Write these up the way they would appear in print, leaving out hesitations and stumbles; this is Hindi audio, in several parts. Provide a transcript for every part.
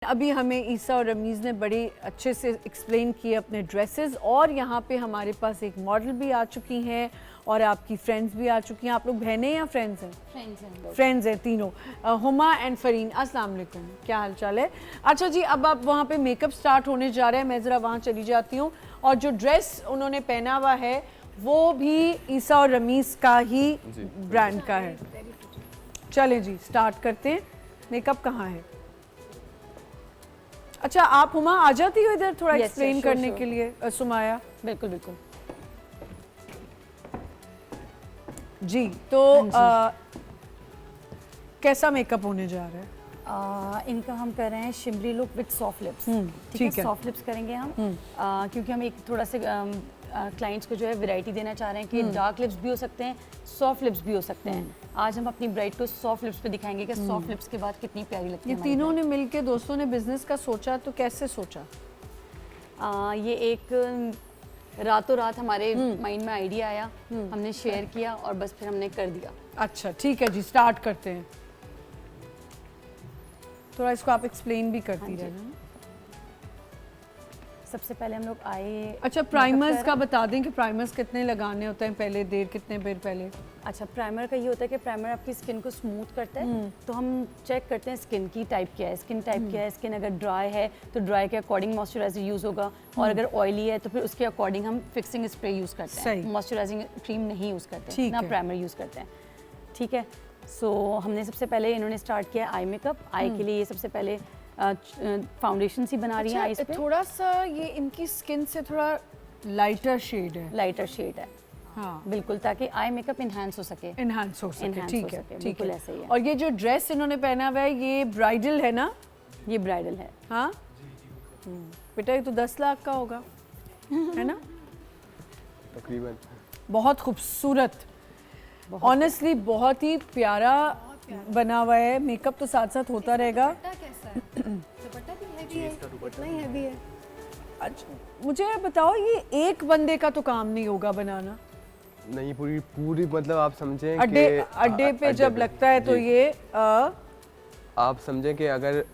अभी हमें ईसा और रमीज़ ने बड़े अच्छे से एक्सप्लेन किए अपने ड्रेसेस और यहाँ पे हमारे पास एक मॉडल भी आ चुकी हैं और आपकी फ्रेंड्स भी आ चुकी हैं। आप लोग बहनें या फ्रेंड्स हैं? फ्रेंड्स हैं तीनों, हुमा एंड फरीन। अस्सलाम वालेकुम, क्या हाल चाल है? अच्छा जी, अब आप वहाँ पे मेकअप स्टार्ट होने जा रहा है, मैं ज़रा वहाँ चली जाती हूँ। और जो ड्रेस उन्होंने पहना हुआ है वो भी ईसा और रमीज़ का ही ब्रांड का है। चलें जी, स्टार्ट करते हैं। मेकअप कहाँ है? अच्छा, आप हुमा आ जाती हो इधर थोड़ा एक्सप्लेन करने के लिए? सुमाया बिल्कुल बिल्कुल जी। तो कैसा मेकअप होने जा रहा है? इनका हम कर रहे हैं shimmery look with soft lips. ठीक है, सॉफ्ट लिप्स करेंगे हम क्योंकि हम एक थोड़ा सा क्लाइंट्स को जो है वैरायटी देना चाह रहे हैं कि डार्क लिप्स भी हो सकते हैं, सॉफ्ट लिप्स भी हो सकते हैं। आज हम अपनी ब्राइड को सॉफ्ट लिप्स पे दिखाएंगे कि सॉफ्ट लिप्स के बाद कितनी प्यारी लगती है। ये तीनों ने मिलके दोस्तों ने बिजनेस का सोचा, तो कैसे सोचा? ये एक रातों रात हमारे माइंड में आइडिया आया, हमने शेयर किया और बस फिर हमने कर दिया। अच्छा ठीक है जी, स्टार्ट करते हैं। थोड़ा इसको आप एक्सप्लेन भी करती रहना। सबसे पहले हम लोग आए। अच्छा, प्राइमर्स का बता दें कि प्राइमर्स कितने लगाने होते हैं पहले, देर कितने देर पहले? अच्छा, प्राइमर का ये होता है कि प्राइमर आपकी स्किन को स्मूथ करता है। तो हम चेक करते हैं स्किन की टाइप क्या है, स्किन टाइप क्या है। स्किन अगर ड्राई है तो ड्राई के अकॉर्डिंग मॉइस्चराइजर यूज़ होगा, और अगर ऑयली है तो फिर उसके अकॉर्डिंग हम फिक्सिंग स्प्रे यूज़ करते हैं। मॉइस्चराइजिंग क्रीम नहीं यूज़ करते हैं, ना प्राइमर यूज़ करते हैं। ठीक है, सो हमने सबसे पहले इन्होंने स्टार्ट किया आई मेकअप। आई के लिए ये सबसे पहले फाउंडेशन सी बना रही है आईज पे। थोड़ा सा ये इनकी स्किन से थोड़ा लाइटर शेड है। लाइटर शेड है, हाँ बिल्कुल, ताकि आई मेकअप इनहैंस हो सके। इनहैंस हो सके, ठीक है, बिल्कुल ऐसे ही है। और ये जो ड्रेस इन्होंने पहना हुआ है ये ब्राइडल है ना? ये ब्राइडल है, हाँ। बेटा ये तो 10 लाख का होगा है ना? तकरीबन। बहुत खूबसूरत, ऑनेस्टली बहुत ही प्यारा बना हुआ है। मेकअप तो साथ साथ होता रहेगा। दुपट्टा भी हैवी है, इतना ही हैवी है। अच्छा, मुझे बताओ ये एक बंदे का तो काम नहीं होगा बनाना? नहीं, पूरी मतलब आप समझें अड्डे पे जब लगता है तो ये आप समझें कि अगर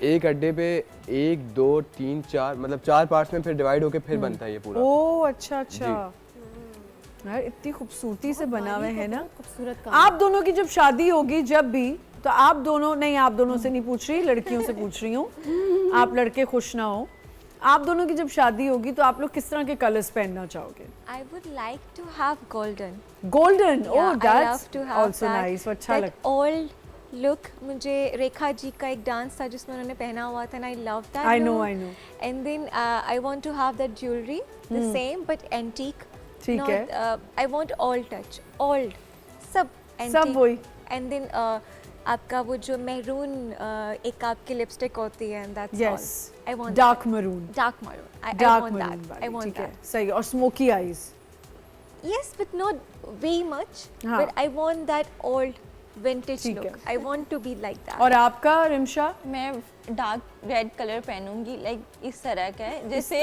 एक अड्डे पे 1 2 3 4 मतलब 4 पार्ट्स में फिर डिवाइड होके फिर बनता है ये पूरा। ओह अच्छा अच्छा, यार इतनी खूबसूरती से बना हुए है ना। खूबसूरत। आप दोनों की जब शादी होगी जब भी, तो आप दोनों नहीं, आप दोनों से नहीं पूछ रही, लड़कियों से पूछ रही हूँ। आप लड़के खुश ना हो। आप दोनों की जब शादी होगी तो आप लोग किस तरह के कलर्स पहनना चाहोगे? I would like to have golden. Golden, Yeah, oh that's I love to have also that, nice. अच्छा that लगता old look. मुझे रेखा जी का एक डांस था जिसमें उन्होंने पहना हुआ था, and I love that. I know, look. I know. And then I want to have that jewelry, the same but antique. ठीक है। I want old touch, old, सब antique. सब वही। And then आपका वो जो मैरून एक आपकी लिपस्टिक होती है, and that's Yes. all. I want Dark that. maroon. Dark maroon. I Dark want maroon that. वाली, I want ठीक है, that. सही। और smoky eyes? Yes, but not very much. हाँ. But I want that old vintage ठीक look. है। I want to be like that. और आपका रिमशा? मैं डार्क रेड कलर पहनूंगी, लाइक इस तरह का है जैसे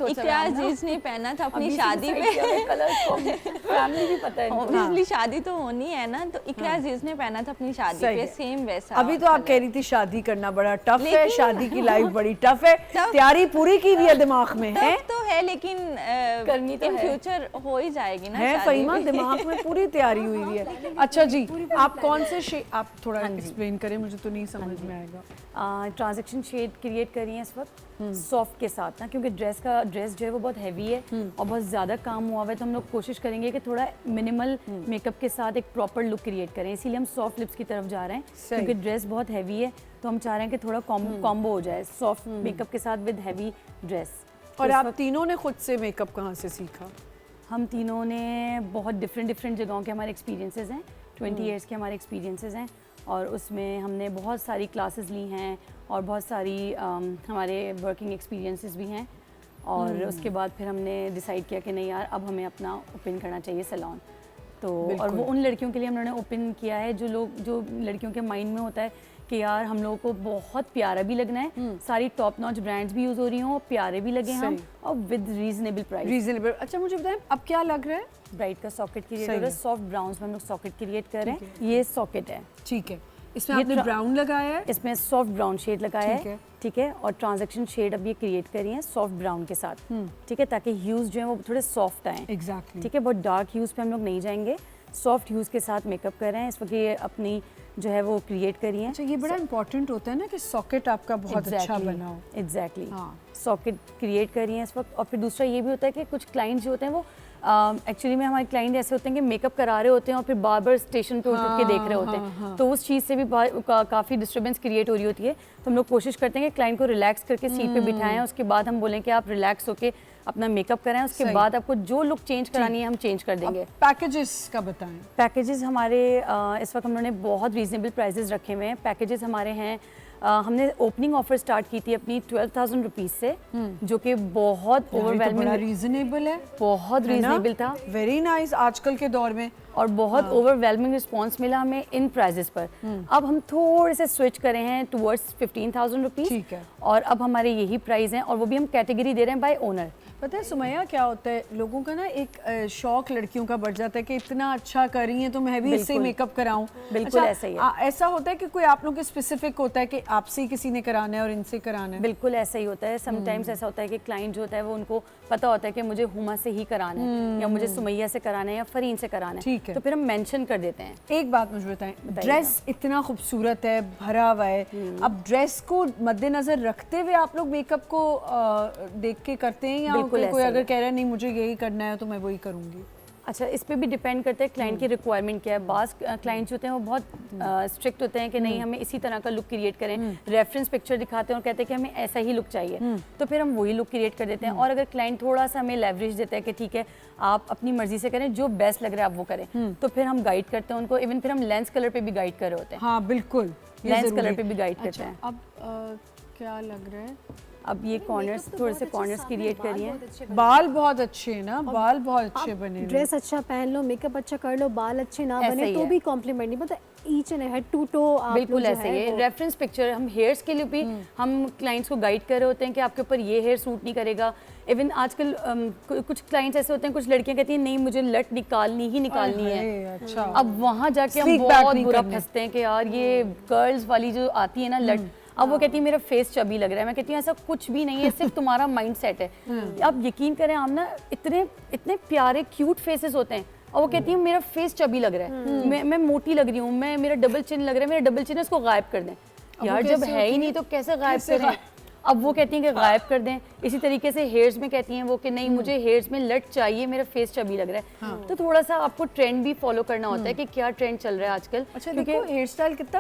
इकरा अजीज ने पहना था अपनी शादी में। फैमिली भी पता है, ऑब्वियसली शादी तो होनी है ना, तो इकरा अजीज ने पहना था अपनी शादी पे, सेम वैसा। अभी तो आप कह रही थी शादी करना बड़ा टफ है, शादी की लाइफ बड़ी टफ है। तैयारी पूरी की हुई है, दिमाग में है तो है, लेकिन करनी तो इन फ्यूचर हो ही जाएगी ना है। फहीमा, दिमाग में पूरी तैयारी हुई हुई है। अच्छा जी, आप कौन से आप थोड़ा एक्सप्लेन करें, मुझे तो नहीं समझ में आएगा। ट्रांजैक्शन शेड क्रिएट कर रही है इस वक्त सॉफ्ट के साथ ना, क्योंकि ड्रेस जो है वो बहुत हैवी है और बहुत ज़्यादा काम हुआ हुआ है। तो हम लोग कोशिश करेंगे कि थोड़ा मिनिमल मेकअप के साथ एक प्रॉपर लुक क्रिएट करें, इसीलिए हम सॉफ्ट लिप्स की तरफ जा रहे हैं। क्योंकि ड्रेस बहुत हैवी है तो हम चाह रहे हैं कि थोड़ा कॉम्बो हो जाए सॉफ्ट मेकअप के साथ विद हैवी ड्रेस। और आप तीनों ने खुद से मेकअप कहाँ से सीखा? हम तीनों ने बहुत डिफरेंट जगहों के हमारे एक्सपीरियंसेस हैं, 20 ईयर्स के हमारे एक्सपीरियंसेस हैं, और उसमें हमने बहुत सारी क्लासेस ली हैं और बहुत सारी हमारे वर्किंग एक्सपीरियंसेस भी हैं। और उसके बाद फिर हमने डिसाइड किया कि नहीं यार, अब हमें अपना ओपन करना चाहिए सैलून। तो और वो उन लड़कियों के लिए हमने ओपन किया है जो लड़कियों के माइंड में होता है कि यार हम लोगों को बहुत प्यारा भी लगना है, सारी टॉप नॉच ब्रांड्स भी यूज़ हो रही हों, प्यारे भी लगे हम, और विद रीजनेबल प्राइस। रीजनेबल। अच्छा मुझे बताएं अब क्या लग रहा है? ब्राइट का सॉकेट क्रिएट हो रहा है, सॉफ्ट ब्राउन्स में हम लोग सॉकेट क्रिएट कर रहे हैं। ये सॉकेट है, ठीक है। इसमें ये आपने ब्राउन लगाया है, इसमें सॉफ्ट ब्राउन शेड लगाया ठीक है। है, ठीक है, और ट्रांजैक्शन शेड अब ये क्रिएट करी है सॉफ्ट ब्राउन के साथ, ठीक है, ताकि ह्यूज जो है वो थोड़े सॉफ्ट आए। एग्जैक्टली। ठीक है, बहुत डार्क ह्यूज पे हम लोग नहीं जाएंगे, सॉफ्ट ह्यूज के साथ मेकअप कर रहे हैं इस वक्त। ये अपनी जो है वो क्रिएट करी है। अच्छा, ये बड़ा इंपॉर्टेंट होता है ना कि सॉकेट आपका बहुत अच्छा बना हो। एग्जैक्टली, हाँ। सॉकेट क्रिएट कर रही है इस वक्त। और फिर दूसरा ये भी होता है कि कुछ क्लाइंट जो होते हैं वो एक्चुअली में हमारे क्लाइंट ऐसे होते हैं कि मेकअप करा रहे होते हैं और फिर बार बार स्टेशन पे उठ के देख रहे होते हैं, तो उस चीज़ से भी काफ़ी डिस्टर्बेंस क्रिएट हो रही होती है। तो हम लोग कोशिश करते हैं कि क्लाइंट को रिलैक्स करके सीट पे बिठाएं, उसके बाद हम बोलें कि आप रिलैक्स होके अपना मेकअप कराएं, उसके बाद आपको जो लुक चेंज करानी है हम चेंज कर देंगे। पैकेजेस का बताएं। पैकेजेस हमारे इस वक्त हम लोगों ने बहुत रीजनेबल प्राइजेस रखे हुए हैं। पैकेजेस हमारे हैं, हमने ओपनिंग ऑफर स्टार्ट की थी अपनी 12,000 रुपीज़ से, जो कि बहुत ओवरवेलमिंग, रीजनेबल है, बहुत रीजनेबल था, वेरी नाइस आजकल के दौर में, और बहुत ओवरवेलमिंग रिस्पॉन्स मिला हमें इन प्राइजेस पर। अब हम थोड़े से स्विच करे हैं टुवर्ड्स 15,000 रुपीज़, ठीक है, और अब हमारे यही प्राइस हैं, और वो भी हम कैटेगरी दे रहे हैं बाय ओनर। पता है सुमैया क्या होता है, लोगों का ना एक शौक लड़कियों का बढ़ जाता है कि इतना अच्छा कर रही हैं तो मैं भी इससे मेकअप कराऊं। बिल्कुल ऐसा ही है। ऐसा होता है कि कोई आप लोग के स्पेसिफिक होता है कि आपसे ही किसी ने कराना है और इनसे कराना है? बिल्कुल ऐसा ही होता है। समटाइम्स ऐसा होता है कि क्लाइंट जो होता है वो उनको पता होता है कि मुझे हुमा से ही कराना है, या मुझे सुमैया से कराना है, या फरीन से कराना है, ठीक है, तो फिर हम मेंशन कर देते हैं। एक बात मुझे बताएं, ड्रेस इतना खूबसूरत है, भरा हुआ है, अब ड्रेस को मद्देनजर रखते हुए आप लोग मेकअप को देख के करते हैं, या कोई अगर कह रहा है नहीं मुझे यही करना है तो मैं वही करूंगी? अच्छा, इस पे भी डिपेंड करता है क्लाइंट की रिक्वायरमेंट क्या है। बास क्लाइंट्स होते हैं वो बहुत स्ट्रिक्ट होते हैं कि नहीं हमें इसी तरह का लुक क्रिएट करें, रेफरेंस पिक्चर दिखाते हैं और कहते हैं कि हमें ऐसा ही लुक चाहिए, तो फिर हम वही लुक क्रिएट कर देते हैं। और अगर क्लाइंट थोड़ा सा हमें लेवरेज देता है कि ठीक है आप अपनी मर्जी से करें, जो बेस्ट लग रहा है आप वो करें, तो फिर हम गाइड करते हैं उनको। इवन फिर हम लेंस कलर पे भी गाइड कर रहे होते हैं। हाँ बिल्कुल, लेंस कलर पे भी गाइड करते हैं। अब क्या लग रहा है, अब ये कॉर्नर्स, थोड़े से कॉर्नर्स क्रिएट करिए। बाल बहुत अच्छे हैं ना, बाल बहुत अच्छे बने हैं। ड्रेस अच्छा पहन लो, मेकअप अच्छा कर लो, बाल अच्छे ना बने तो भी कॉम्प्लीमेंट नहीं, मतलब each and head to toe आप बिल्कुल ऐसे ही है। रेफरेंस पिक्चर हम हेयर्स के लिए भी हम क्लाइंट्स को गाइड कर रहे होते हैं कि आपके ऊपर ये हेयर सूट नहीं करेगा। इवन आजकल कुछ क्लाइंट्स ऐसे होते हैं, कुछ लड़कियां कहती हैं नहीं मुझे लट निकालनी ही निकालनी है। अच्छा, अब वहाँ जाके हम बहुत बुरा फंसते हैं कि यार ये कर्ल्स वाली जो आती है ना लट, अब वो कहती है मेरा फेस चबी लग रहा है। मैं कहती हूँ ऐसा कुछ भी नहीं है, सिर्फ तुम्हारा माइंड सेट है। आप यकीन करें, हम ना इतने प्यारे क्यूट फेसेस होते हैं, और वो कहती है मेरा फेस चबी लग रहा है, मैं मोटी लग रही हूँ, मेरा डबल चिन लग रहा है, मेरा डबल चिन है, इसको गायब कर दें। यार जब है ही नहीं तो कैसे गायब करें? अब वो कहती हैं कि गायब कर दें। इसी तरीके से हेयर्स में कहती हैं वो कि नहीं मुझे हेयर्स में लट चाहिए, मेरा फेस चबी लग रहा है। तो थोड़ा सा आपको ट्रेंड भी फॉलो करना होता है कि क्या ट्रेंड चल रहा है आजकल। अच्छा देखो हेयर स्टाइल कितना